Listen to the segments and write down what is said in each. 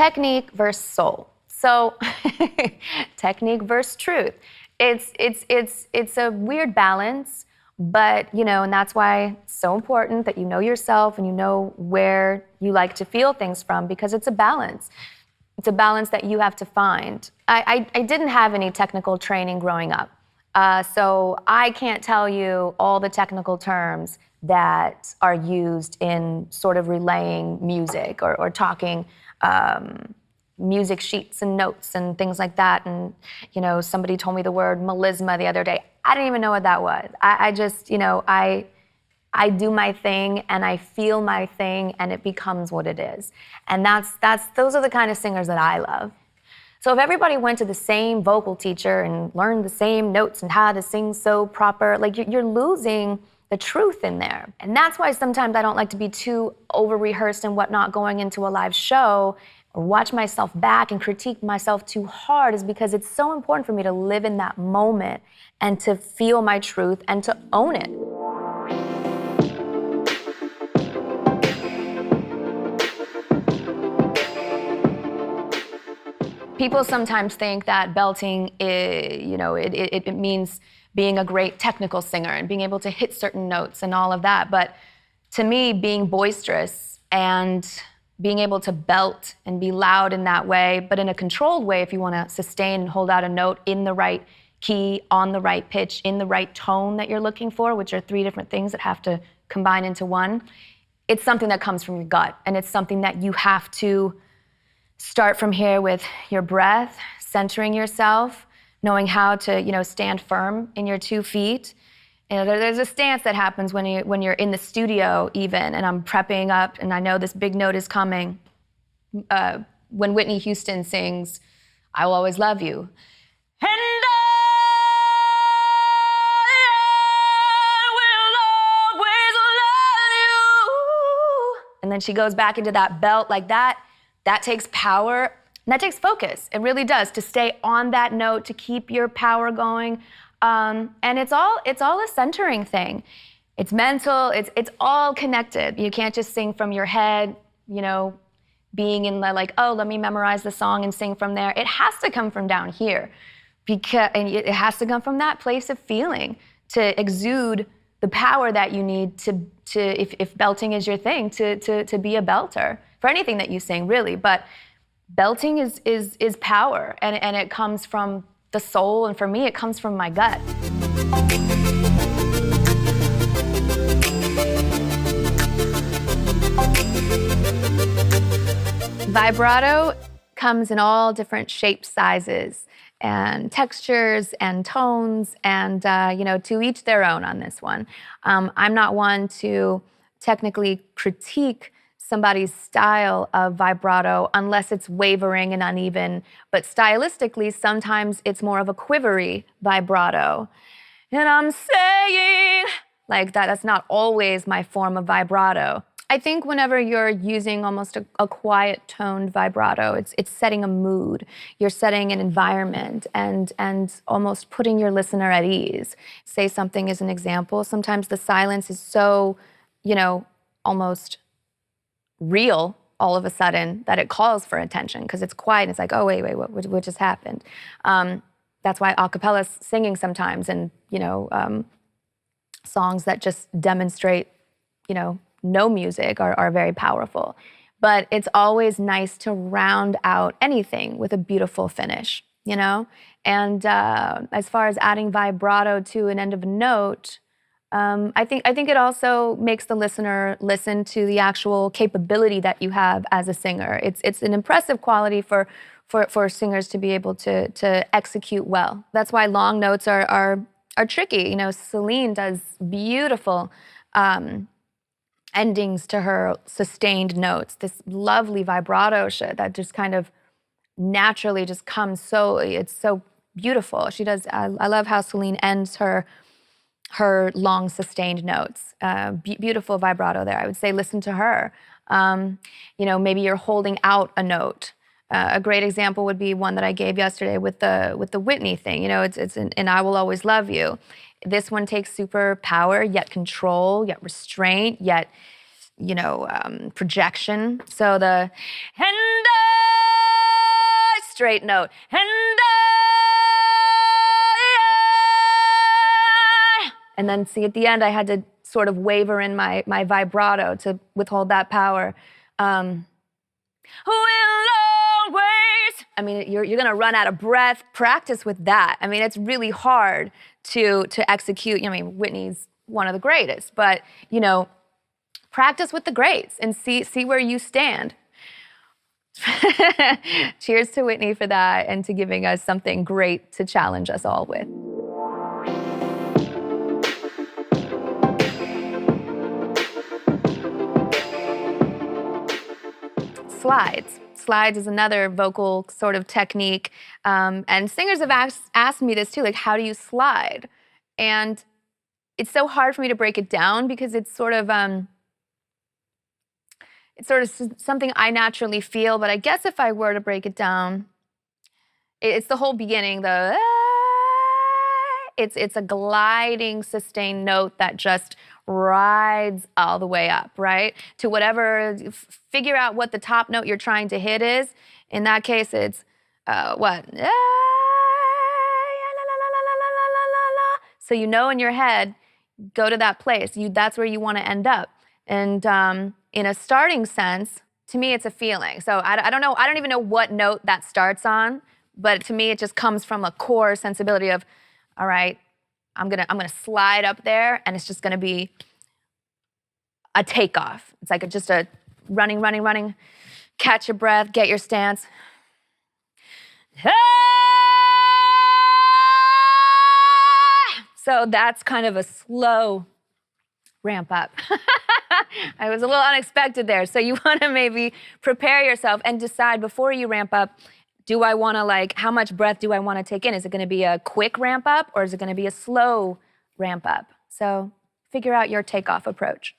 technique versus soul. So technique versus truth. It's a weird balance, but and that's why it's so important that you know yourself and you know where you like to feel things from, because it's a balance. It's a balance that you have to find. I didn't have any technical training growing up, so I can't tell you all the technical terms that are used in sort of relaying music or talking music sheets and notes and things like that. And, somebody told me the word melisma the other day. I didn't even know what that was. I just, I do my thing and I feel my thing and it becomes what it is. And those are the kind of singers that I love. So if everybody went to the same vocal teacher and learned the same notes and how to sing so proper, like you're losing the truth in there. And that's why sometimes I don't like to be too over-rehearsed and whatnot going into a live show or watch myself back and critique myself too hard, is because it's so important for me to live in that moment and to feel my truth and to own it. People sometimes think that belting, it means being a great technical singer and being able to hit certain notes and all of that. But to me, being boisterous and being able to belt and be loud in that way, but in a controlled way, if you want to sustain and hold out a note in the right key, on the right pitch, in the right tone that you're looking for, which are three different things that have to combine into one, it's something that comes from your gut. And it's something that you have to start from here with your breath, centering yourself, knowing how to, stand firm in your 2 feet. There's a stance that happens when you're in the studio even, and I'm prepping up, and I know this big note is coming. When Whitney Houston sings, "I Will Always Love You," and I will always love you. And then she goes back into that belt like that. That takes power, and that takes focus. It really does, to stay on that note, to keep your power going. And it's all a centering thing. It's mental, it's all connected. You can't just sing from your head, being in the let me memorize the song and sing from there. It has to come from down here, and it has to come from that place of feeling, to exude the power that you need to if belting is your thing, to be a belter for anything that you sing, really. But belting is power, and it comes from the soul, and for me, it comes from my gut. Vibrato comes in all different shapes, sizes, and textures and tones, and to each their own on this one. I'm not one to technically critique somebody's style of vibrato unless it's wavering and uneven, but stylistically, sometimes it's more of a quivery vibrato. And I'm saying, like that's not always my form of vibrato. I think whenever you're using almost a quiet toned vibrato, it's setting a mood. You're setting an environment and almost putting your listener at ease. Say Something as an example. Sometimes the silence is so, almost real all of a sudden that it calls for attention, because it's quiet and it's like, oh, wait, what just happened? That's why a cappella singing sometimes, and, songs that just demonstrate, no music are very powerful. But it's always nice to round out anything with a beautiful finish, And as far as adding vibrato to an end of a note, I think it also makes the listener listen to the actual capability that you have as a singer. It's an impressive quality for singers to be able to execute well. That's why long notes are tricky. Celine does beautiful endings to her sustained notes. This lovely vibrato shit that just kind of naturally just comes it's so beautiful. She does. I love how Celine ends her long sustained notes. Beautiful vibrato there. I would say listen to her. Maybe you're holding out a note. A great example would be one that I gave yesterday with the Whitney thing. It's an "I Will Always Love You." This one takes super power, yet control, yet restraint, yet projection. So the "and straight note. And then see at the end, I had to sort of waver in my vibrato to withhold that power. Will always. I mean, you're gonna run out of breath. Practice with that. I mean, it's really hard to execute. I mean, Whitney's one of the greatest, but you know, practice with the greats and see where you stand. Cheers to Whitney for that and to giving us something great to challenge us all with. Slides. Slides is another vocal sort of technique. And singers have asked me this too, like, how do you slide? And it's so hard for me to break it down because it's sort of something I naturally feel. But I guess if I were to break it down, it's the whole beginning, it's a gliding sustained note that just rides all the way up, right? To whatever, figure out what the top note you're trying to hit is. In that case, it's what? So you know in your head, go to that place. That's where you want to end up. And in a starting sense, to me, it's a feeling. So I don't know. I don't even know what note that starts on, but to me, it just comes from a core sensibility of, all right, I'm gonna slide up there, and it's just gonna be a takeoff. It's like just a running, catch your breath, get your stance. So that's kind of a slow ramp up. I was a little unexpected there. So you want to maybe prepare yourself and decide before you ramp up, do I want to how much breath do I want to take in? Is it going to be a quick ramp up or is it going to be a slow ramp up? So figure out your takeoff approach.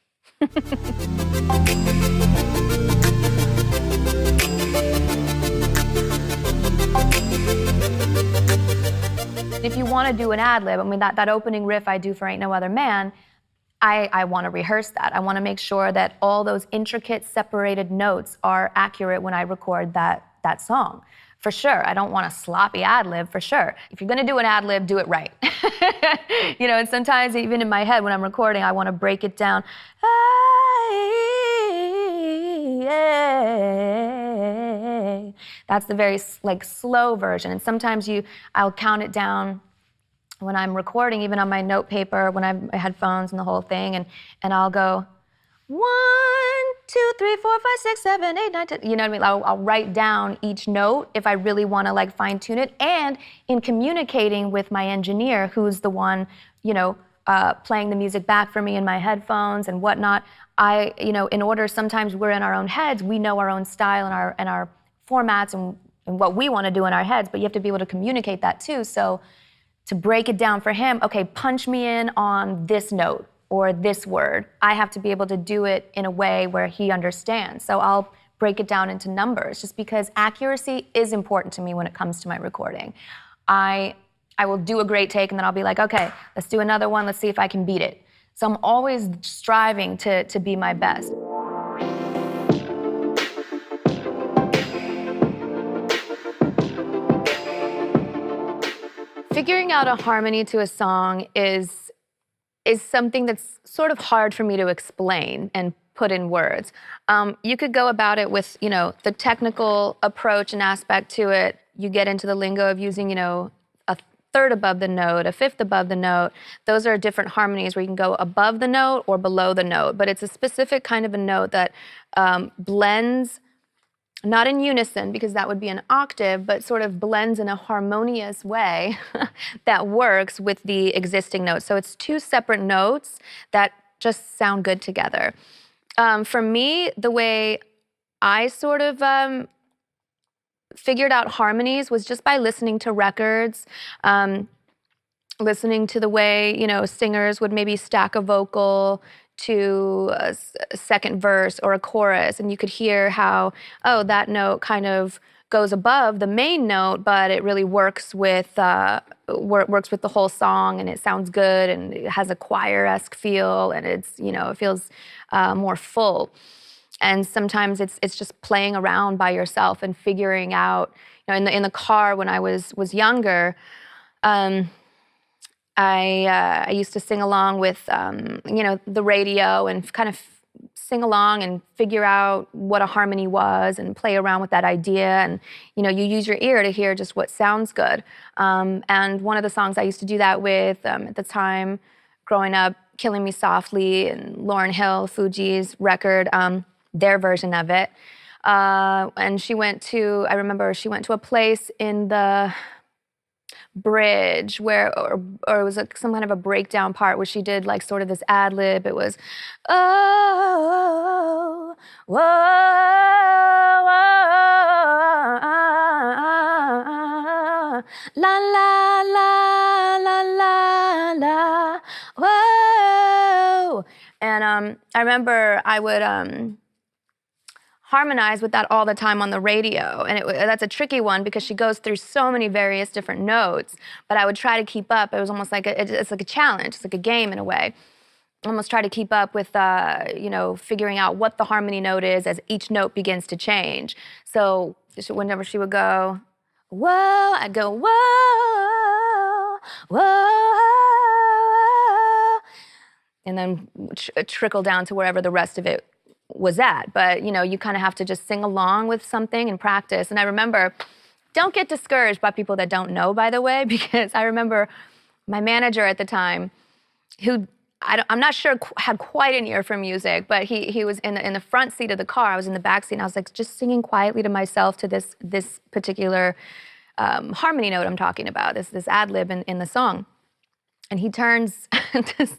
If you want to do an ad-lib, I mean, that opening riff I do for Ain't No Other Man, I want to rehearse that. I want to make sure that all those intricate separated notes are accurate when I record that song. For sure. I don't want a sloppy ad-lib, for sure. If you're going to do an ad-lib, do it right. You know, and sometimes even in my head when I'm recording, I want to break it down. That's the very slow version. And sometimes I'll count it down when I'm recording, even on my note paper, when I have my headphones and the whole thing, and I'll go 1, 2, 3, 4, 5, 6, 7, 8, 9, 10. You know what I mean? I'll write down each note if I really want to fine tune it. And in communicating with my engineer, who's the one, playing the music back for me in my headphones and whatnot, in order, sometimes we're in our own heads, we know our own style and our formats and what we want to do in our heads, but you have to be able to communicate that too. So to break it down for him, okay, punch me in on this note or this word. I have to be able to do it in a way where he understands. So I'll break it down into numbers just because accuracy is important to me when it comes to my recording. I will do a great take and then I'll be like, okay, let's do another one. Let's see if I can beat it. So I'm always striving to be my best. Figuring out a harmony to a song is something that's sort of hard for me to explain and put in words. You could go about it with, the technical approach and aspect to it. You get into the lingo of using, a third above the note, a fifth above the note. Those are different harmonies where you can go above the note or below the note, but it's a specific kind of a note that blends, not in unison because that would be an octave, but sort of blends in a harmonious way that works with the existing notes. So it's two separate notes that just sound good together. For me, the way I sort of figured out harmonies was just by listening to records, listening to the way, singers would maybe stack a vocal to a second verse or a chorus, and you could hear how, oh, that note kind of goes above the main note, but it really works with the whole song, and it sounds good, and it has a choir-esque feel, and it's it feels more full. And sometimes it's just playing around by yourself and figuring out, in the car when I was younger, I used to sing along with the radio and kind of sing along and figure out what a harmony was and play around with that idea. And you use your ear to hear just what sounds good. And one of the songs I used to do that with at the time, growing up, "Killing Me Softly" and Lauryn Hill, Fugees record, their version of it. And I remember she went to a place in the bridge where, or it was some kind of a breakdown part where she did like sort of this ad lib. It was, oh, whoa, la la la la la la, whoa. And I remember I would harmonize with that all the time on the radio. And that's a tricky one because she goes through so many various different notes, but I would try to keep up. It was almost like it's like a challenge. It's like a game in a way. Almost try to keep up with, figuring out what the harmony note is as each note begins to change. So whenever she would go, whoa, I'd go, whoa, whoa, and then trickle down to wherever the rest of it was at. But you kind of have to just sing along with something and practice. And I remember, don't get discouraged by people that don't know, by the way, because I remember my manager at the time, who I'm not sure had quite an ear for music, but he was in the front seat of the car. I was in the back seat, and I was like just singing quietly to myself to this particular harmony note I'm talking about, this ad lib in the song. And he turns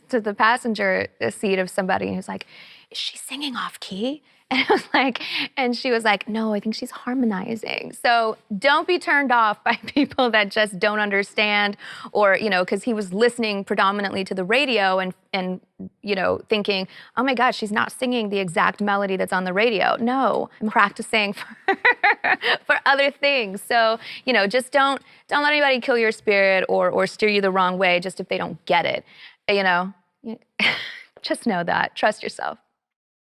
to the passenger seat of somebody, and he's like, "Is she singing off key?" And I was like, and she was like, "No, I think she's harmonizing." So don't be turned off by people that just don't understand, or because he was listening predominantly to the radio and thinking, "Oh my gosh, she's not singing the exact melody that's on the radio." No, I'm practicing for other things. So just don't let anybody kill your spirit or steer you the wrong way just if they don't get it. Just know that. Trust yourself.